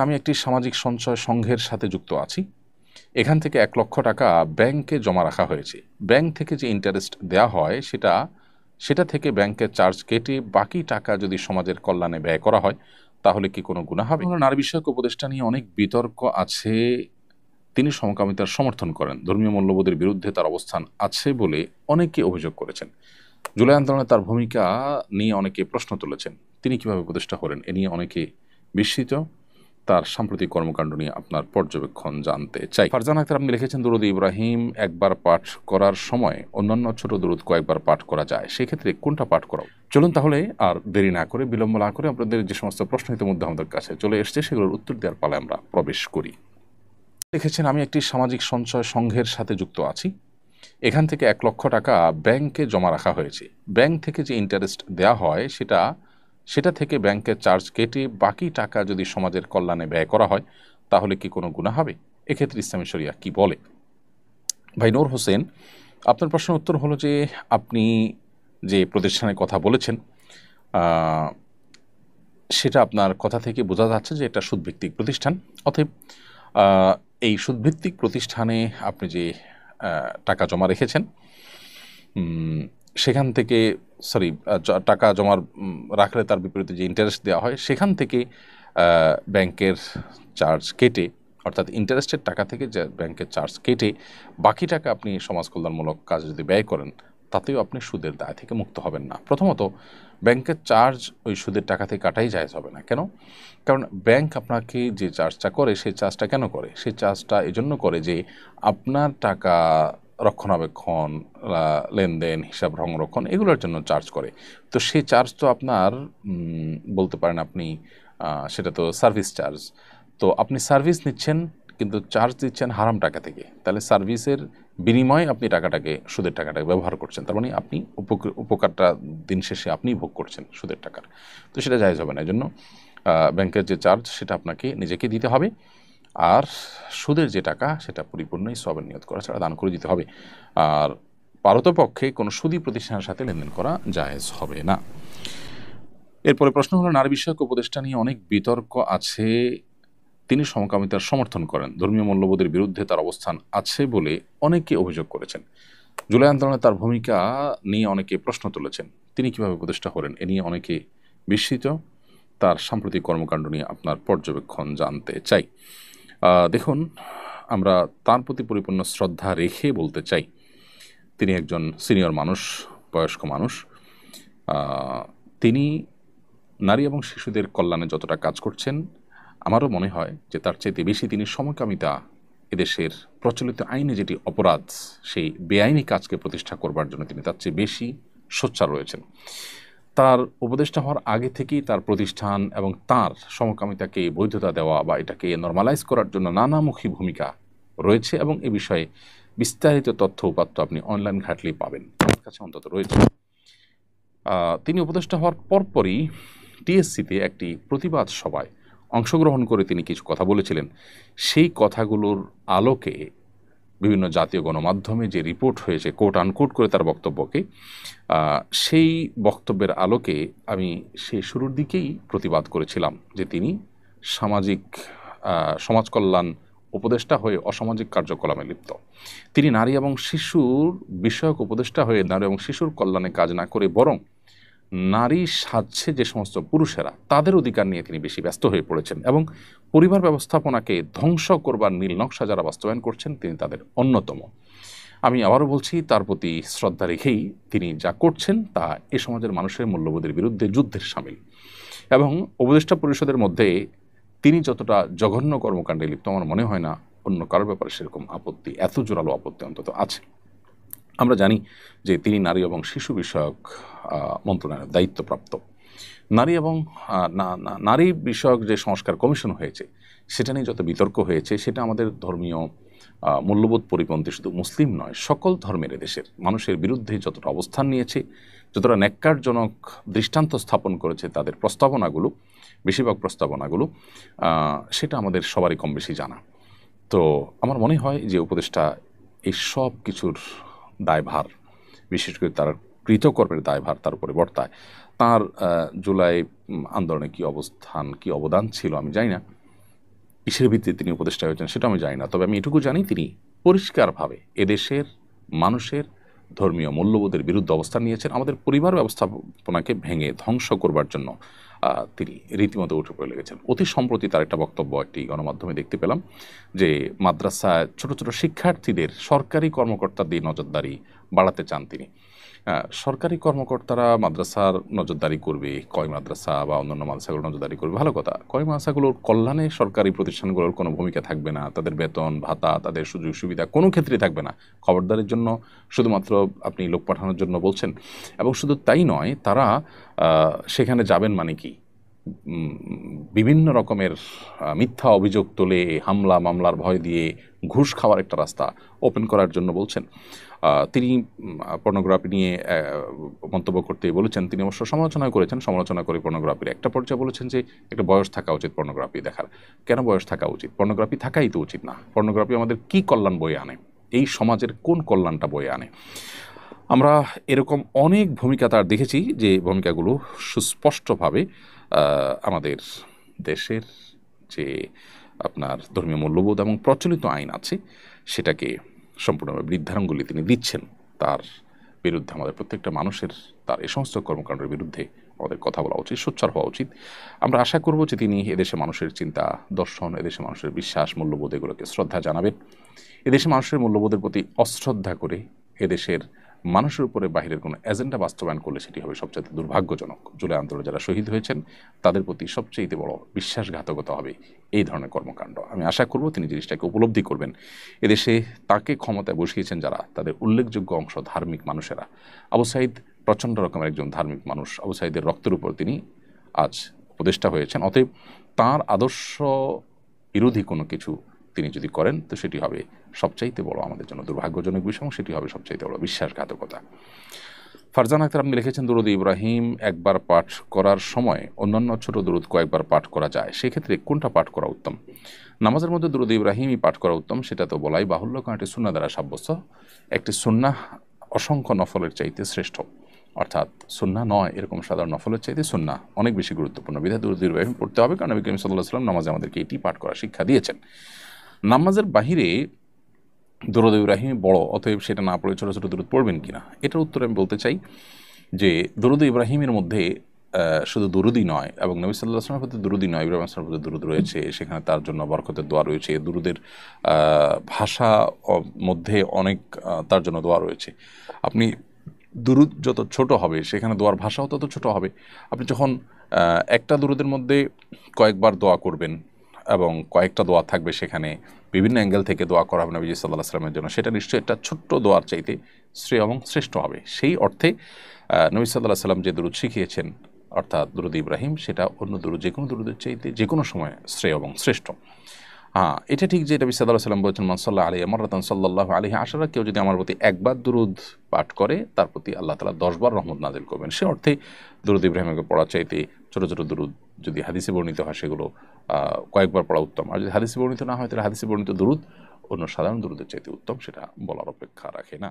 আমি একটি সামাজিক সঞ্চয় সংঘের সাথে যুক্ত আছি। এখান থেকে ১ লক্ষ টাকা ব্যাংকে জমা রাখা হয়েছে। ব্যাংক থেকে যে ইন্টারেস্ট দেয়া হয় সেটা থেকে ব্যাংকের চার্জ কেটে বাকি টাকা যদি সমাজের কল্যাণে ব্যয় করা হয় তাহলে কি কোনো গুনাহ হবে? নারী বিষয়ক উপদেষ্টা নিয়ে অনেক বিতর্ক আছে। তিনি সমকামিতার সমর্থন করেন। ধর্মীয় মূল্যবোধের বিরুদ্ধে তার অবস্থান আছে বলে অনেকে অভিযোগ করেছেন। জুলাই আন্দোলনে তার ভূমিকা নিয়ে অনেকে প্রশ্ন তুলেছেন। তিনি কিভাবে উপদেষ্টা হলেন এ নিয়ে অনেকে বিস্মিত। তার সাম্প্রতিক কর্মকাণ্ড নিয়ে আপনার পর্যবেক্ষণ জানতে চাই। ফারজানা আক্তার আপনি লিখেছেন, দুরূদ ইব্রাহিম একবার পাঠ করার সময় অন্যান্য ছোট দুরূদ কয়েকবার পাঠ করা যায়, সেক্ষেত্রে কোনটা পাঠ করা? চলুন তাহলে আর দেরি না করে, বিলম্ব না করে আপনাদের যে সমস্ত প্রশ্ন ইতিমধ্যে আমাদের কাছে চলে এসছে সেগুলোর উত্তর দেওয়ার পালায় আমরা প্রবেশ করি। লিখেছেন, আমি একটি সামাজিক সঞ্চয় সংঘের সাথে যুক্ত আছি। এখান থেকে ১ লক্ষ টাকা ব্যাংকে জমা রাখা হয়েছে। ব্যাংক থেকে যে ইন্টারেস্ট দেয়া হয় সেটা থেকে ব্যাংকের চার্জ কেটে বাকি টাকা যদি সমাজের কল্যাণে ব্যয় করা হয় তাহলে কি কোনো গুনাহ হবে? এক্ষেত্রে ইসলামী শরিয়া কি বলে? ভাই নূর হোসেন, আপনার প্রশ্নের উত্তর হলো যে আপনি যে প্রতিষ্ঠানের কথা বলেছেন সেটা আপনার কথা থেকে বোঝা যাচ্ছে যে এটা সুদভিত্তিক প্রতিষ্ঠান। অতএব এই সুদভিত্তিক প্রতিষ্ঠানে আপনি যে টাকা জমা রেখেছেন সেখান থেকে টাকা রাখলে তার বিপরীতে যে ইন্টারেস্ট দেওয়া হয় সেখান থেকে ব্যাংকের চার্জ কেটে, অর্থাৎ ইন্টারেস্টের টাকা থেকে যে ব্যাংকের চার্জ কেটে বাকি টাকা আপনি সমাজ কল্যাণমূলক কাজে যদি ব্যয় করেন তাতেও আপনি সুদের দায় থেকে মুক্ত হবেন না। প্রথমত, ব্যাংকের চার্জ ওই সুদের টাকা থেকে কাটাই জায়েজ হবে না। কেন? কারণ ব্যাংক আপনাকে যে চার্জটা করে সেই চার্জটা কেন করে? সেই চার্জটা এজন্য করে যে আপনার টাকা রক্ষণাবেক্ষণ, লেনদেন, হিসাব সংরক্ষণ এগুলোর জন্য চার্জ করে। তো সেই চার্জ তো আপনার বলতে পারেন আপনি সেটা তো সার্ভিস চার্জ। তো আপনি সার্ভিস নিচ্ছেন কিন্তু চার্জ দিচ্ছেন হারাম টাকা থেকে, তাহলে সার্ভিসের বিনিময়ে আপনি সুদের টাকাটাকে ব্যবহার করছেন। তার মানে আপনি উপকারটা দিন শেষে আপনিই ভোগ করছেন সুদের টাকার। তো সেটা জায়েজ হবে না। এই জন্য ব্যাংকের যে চার্জ সেটা আপনাকে নিজেকে দিতে হবে, আর সুদের যে টাকা সেটা পরিপূর্ণই সওয়াবের নিয়ত করা ছাড়া দান করে দিতে হবে। আর পারতপক্ষে কোনো সুদী প্রতিষ্ঠানের সাথে লেনদেন করা জায়েজ হবে না। এরপরে প্রশ্ন হলো, নারী বিষয়ক উপদেষ্টা নিয়ে অনেক বিতর্ক আছে। তিনি সমকামিতার সমর্থন করেন। ধর্মীয় মূল্যবোধের বিরুদ্ধে তার অবস্থান আছে বলে অনেকে অভিযোগ করেছেন। জুলাই আন্দোলনে তার ভূমিকা নিয়ে অনেকে প্রশ্ন তুলেছেন। তিনি কিভাবে উপদেষ্টা হলেন এ নিয়ে অনেকে বিস্মিত। তার সাম্প্রতিক কর্মকাণ্ড নিয়ে আপনার পর্যবেক্ষণ জানতে চাই। দেখুন, আমরা তার প্রতি পরিপূর্ণ শ্রদ্ধা রেখে বলতে চাই, তিনি একজন সিনিয়র মানুষ, বয়স্ক মানুষ। তিনি নারী এবং শিশুদের কল্যাণে যতটা কাজ করছেন, আমারও মনে হয় যে তার চাইতে বেশি তিনি সমকামিতা, এদেশের প্রচলিত আইনে যেটি অপরাধ, সেই বেআইনি কাজকে প্রতিষ্ঠা করবার জন্য তিনি তার চেয়ে বেশি সোচ্চার রয়েছেন। তার উপদেষ্টা হওয়ার আগে থেকেই তার প্রতিষ্ঠান এবং তার সমকামিতাকে বৈধতা দেওয়া বা এটাকে নরমালাইজ করার জন্য নানামুখী ভূমিকা রয়েছে, এবং এ বিষয়ে বিস্তারিত তথ্য উপাত্ত আপনি অনলাইন ঘাটলেই পাবেন, আমার কাছে অন্তত রয়েছে। তিনি উপদেষ্টা হওয়ার পরপরই টিএসসিতে একটি প্রতিবাদ সভায় অংশগ্রহণ করে তিনি কিছু কথা বলেছিলেন। সেই কথাগুলোর আলোকে বিভিন্ন জাতীয় গণমাধ্যমে যে রিপোর্ট হয়েছে কোট আনকোট করে তার বক্তব্যকে, সেই বক্তব্যের আলোকে আমি সেই শুরুর দিকেই প্রতিবাদ করেছিলাম যে তিনি সমাজ কল্যাণ উপদেষ্টা হয়ে অসামাজিক কার্যকলাপে লিপ্ত। তিনি নারী এবং শিশুর বিষয়ক উপদেষ্টা হয়ে নারী এবং শিশুর কল্যাণে কাজ না করে বরং নারী সাজছে যে সমস্ত পুরুষেরা তাদের অধিকার নিয়ে তিনি বেশি ব্যস্ত হয়ে পড়েছেন, এবং পরিবার ব্যবস্থাপনাকে ধ্বংস করবার নীল নকশা যারা বাস্তবায়ন করছেন তিনি তাদের অন্যতম। আমি আবারও বলছি, তার প্রতি শ্রদ্ধা রেখেই তিনি যা করছেন তা এ সমাজের মানুষের মূল্যবোধের বিরুদ্ধে যুদ্ধের শামিল, এবং উপদেষ্টা পরিষদের মধ্যে তিনি যতটা জঘন্য কর্মকাণ্ডে লিপ্ত আমার মনে হয় না অন্য কারোর ব্যাপারে সেরকম আপত্তি, এত জোরালো আপত্তি অন্তত আছে। আমরা জানি যে তিনি নারী এবং শিশু বিষয়ক মন্ত্রণালয়ের দায়িত্বপ্রাপ্ত। নারী বিষয়ক যে সংস্কার কমিশন হয়েছে সেটা নিয়ে যত বিতর্ক হয়েছে, সেটা আমাদের ধর্মীয় মূল্যবোধ পরিপন্থী, শুধু মুসলিম নয় সকল ধর্মের দেশের মানুষের বিরুদ্ধে যতটা অবস্থান নিয়েছে, যতটা ন্যাক্কারজনক দৃষ্টান্ত স্থাপন করেছে তাদের প্রস্তাবনাগুলো, বেশিরভাগ প্রস্তাবনাগুলো, সেটা আমাদের সবারই কম বেশি জানা। তো আমার মনে হয় যে উপদেষ্টা এই সব কিছুর দায়ভার, বিশেষ করে তার কৃতকর্মের দায়ভার তার উপরে বর্তায়। তার জুলাই আন্দোলনে কী অবদান ছিল আমি জানি না, কিসের ভিত্তিতে তিনি উপদেষ্টা হয়েছেন সেটা আমি জানি না, তবে আমি এটুকু জানি তিনি পরিষ্কারভাবে এদেশের মানুষের ধর্মীয় মূল্যবোধের বিরুদ্ধে অবস্থান নিয়েছেন। আমাদের পরিবার ব্যবস্থাপনাকে ভেঙে ধ্বংস করবার জন্য তিনি রীতিমতো উঠে পড়ে লেগেছেন। অতি সম্প্রতি তার একটা বক্তব্য একটি গণমাধ্যমে দেখতে পেলাম যে মাদ্রাসায় ছোট ছোট শিক্ষার্থীদের সরকারি কর্মকর্তা দিয়ে নজরদারি বাড়াতে চান তিনি। সরকারি কর্মকর্তারা মাদ্রাসার নজরদারি করবে, কয় মাদ্রাসা বা অন্যান্য মাদ্রাসাগুলো নজরদারি করবে, ভালো কথা। কয় মাদ্রাসাগুলোর কল্যাণে সরকারি প্রতিষ্ঠানগুলোর কোনো ভূমিকা থাকবে না, তাদের বেতন ভাতা তাদের সুযোগ সুবিধা কোনো ক্ষেত্রেই থাকবে না। খবরদারির জন্য শুধুমাত্র আপনি লোক পাঠানোর জন্য বলছেন। এবং শুধু তাই নয়, তারা সেখানে যাবেন মানে কি বিভিন্ন রকমের মিথ্যা অভিযোগ তুলে হামলা মামলার ভয় দিয়ে ঘুষ খাওয়ার একটা রাস্তা ওপেন করার জন্য বলছেন। তিনি পর্নোগ্রাফি নিয়ে মন্তব্য করতে বলেছেন, তিনি অবশ্য সমালোচনা করেছেন। সমালোচনা করে পর্নোগ্রাফির একটা পর্যায়ে বলেছেন যে একটা বয়স থাকা উচিত পর্নোগ্রাফি দেখার। কেন বয়স থাকা উচিত? পর্নোগ্রাফি থাকাই তো উচিত না। পর্নোগ্রাফি আমাদের কি কল্যাণ বয়ে আনে? এই সমাজের কোন কল্যাণটা বয়ে আনে? আমরা এরকম অনেক ভূমিকা তার দেখেছি, যে ভূমিকাগুলো সুস্পষ্টভাবে আমাদের দেশের যে আপনার ধর্মীয় মূল্যবোধ এবং প্রচলিত আইন আছে সেটাকে সম্পূর্ণভাবে বৃদ্ধাঙ্গুলি তিনি দিচ্ছেন। তার বিরুদ্ধে আমাদের প্রত্যেকটা মানুষের তার এই সমস্ত কর্মকাণ্ডের বিরুদ্ধে আমাদের কথা বলা উচিত, সোচ্চার হওয়া উচিত। আমরা আশা করব যে তিনি এদেশে মানুষের চিন্তা দর্শন, এদেশে মানুষের বিশ্বাস মূল্যবোধ এগুলোকে শ্রদ্ধা জানাবেন। এদেশে মানুষের মূল্যবোধের প্রতি অশ্রদ্ধা করে এদেশের মানুষের উপরে বাহিরের কোনো এজেন্ডা বাস্তবায়ন করলে সেটি হবে সবচেয়ে দুর্ভাগ্যজনক। জুলাই আন্দোলনে যারা শহীদ হয়েছেন তাদের প্রতি সবচেয়ে বড় বিশ্বাসঘাতকতা হবে এই ধরনের কর্মকাণ্ড। আমি আশা করব তিনি জিনিসটাকে উপলব্ধি করবেন। এদেশে তাকে ক্ষমতায় বসিয়েছেন যারা, তাদের উল্লেখযোগ্য অংশ ধার্মিক মানুষেরা। আবু সাঈদ প্রচণ্ড রকমের একজন ধার্মিক মানুষ। আবু সাঈদের রক্তের উপর তিনি আজ উপদেষ্টা হয়েছেন। অতএব তাঁর আদর্শ বিরোধী কোনো কিছু তিনি যদি করেন তো সেটি হবে সবচাইতে বড় আমাদের জন্য দুর্ভাগ্যজনক বিষয়, এবং সেটি হবে সবচাইতে বড় বিশ্বাসঘাতকতা। ফারজানা আক্তার আপনি লিখেছেন, দুরুদ ইব্রাহিম একবার পাঠ করার সময় অন্যান্য ছোট দুরুদ কয়েকবার পাঠ করা যায়, সেক্ষেত্রে কোনটা পাঠ করা উত্তম? নামাজের মধ্যে দুরুদ ইব্রাহিমই পাঠ করা উত্তম, সেটা তো বলাই বাহুল্য, কারণ একটি সুন্নাহ দ্বারা সাব্যস্ত। একটি সুন্নাহ অসংখ্য নফলের চাইতে শ্রেষ্ঠ, অর্থাৎ সুন্নাহ নয় এরকম সাধারণ নফলের চাইতে সুন্নাহ অনেক বেশি গুরুত্বপূর্ণ। বিধায় দুরুদ ইব্রাহিম পড়তে হবে, কারণ নবী করিম সাল্লাল্লাহু আলাইহি ওয়াসাল্লাম নামাজে আমাদেরকে এটি পাঠ করার শিক্ষা দিয়েছেন। নামাজের বাহিরে দুরুদ ইব্রাহিম বড়, অতএব সেটা না পড়ে ছোটো ছোটো দুরুদ পড়বেন কিনা, এটার উত্তরে আমি বলতে চাই যে দুরুদ ইব্রাহিমের মধ্যে শুধু দুরুদই নয়, এবং নবী সাল্লাল্লাহু আলাইহি ওয়াসাল্লামের প্রতি দুরুদই নয়, ইব্রাহিম আসলামের প্রতি দুরুদ রয়েছে, সেখানে তার জন্য বরকতের দোয়া রয়েছে। দুরুদের ভাষা মধ্যে অনেক তার জন্য দোয়া রয়েছে। আপনি দুরুদ যত ছোট হবে সেখানে দোয়ার ভাষাও তত ছোট হবে। আপনি যখন একটা দুরুদের মধ্যে কয়েকবার দোয়া করবেন এবং কয়েকটা দোয়া থাকবে, সেখানে বিভিন্ন অ্যাঙ্গেল থেকে দোয়া করা হবে নবী সাল্লাল্লাহু আলাইহি ওয়াসাল্লামের জন্য, সেটা নিশ্চয়ই একটা ছোট্ট দোয়ার চাইতে শ্রেয় এবং শ্রেষ্ঠ হবে। সেই অর্থে নবী সাল্লাল্লাহু আলাইহি ওয়াসাল্লাম যে দুরুদ শিখিয়েছেন অর্থাৎ দুরুদ ইব্রাহিম, সেটা অন্য দুরুদ যে কোনো দুরুদের চাইতে যে কোনো সময় শ্রেয় এবং শ্রেষ্ঠ। এটা ঠিক যে নবী সাল্লাল্লাহু আলাইহি ওয়াসাল্লাম বলেছেন, মান সাল্লা আলাইহি মাররাতান সাল্লাল্লাহু আলাইহি আশারা, কেউ যদি আমার প্রতি একবার দুরুদ পাঠ করে তার প্রতি আল্লাহ তাআলা 10 বার রহমত নাজিল করবেন। সে অর্থে দুরুদ ইব্রাহিমকে পড়ার চাইতে ছোটো ছোটো দুরুদ যদি হাদিসে বর্ণিত হয় সেগুলো কয়েকবার পড়া উত্তম। আর যদি হাদিসে বর্ণিত না হয় তাহলে হাদিসে বর্ণিত দুরুদ অন্য সাধারণ দুরুদের চাইতে উত্তম, সেটা বলার অপেক্ষা রাখে না।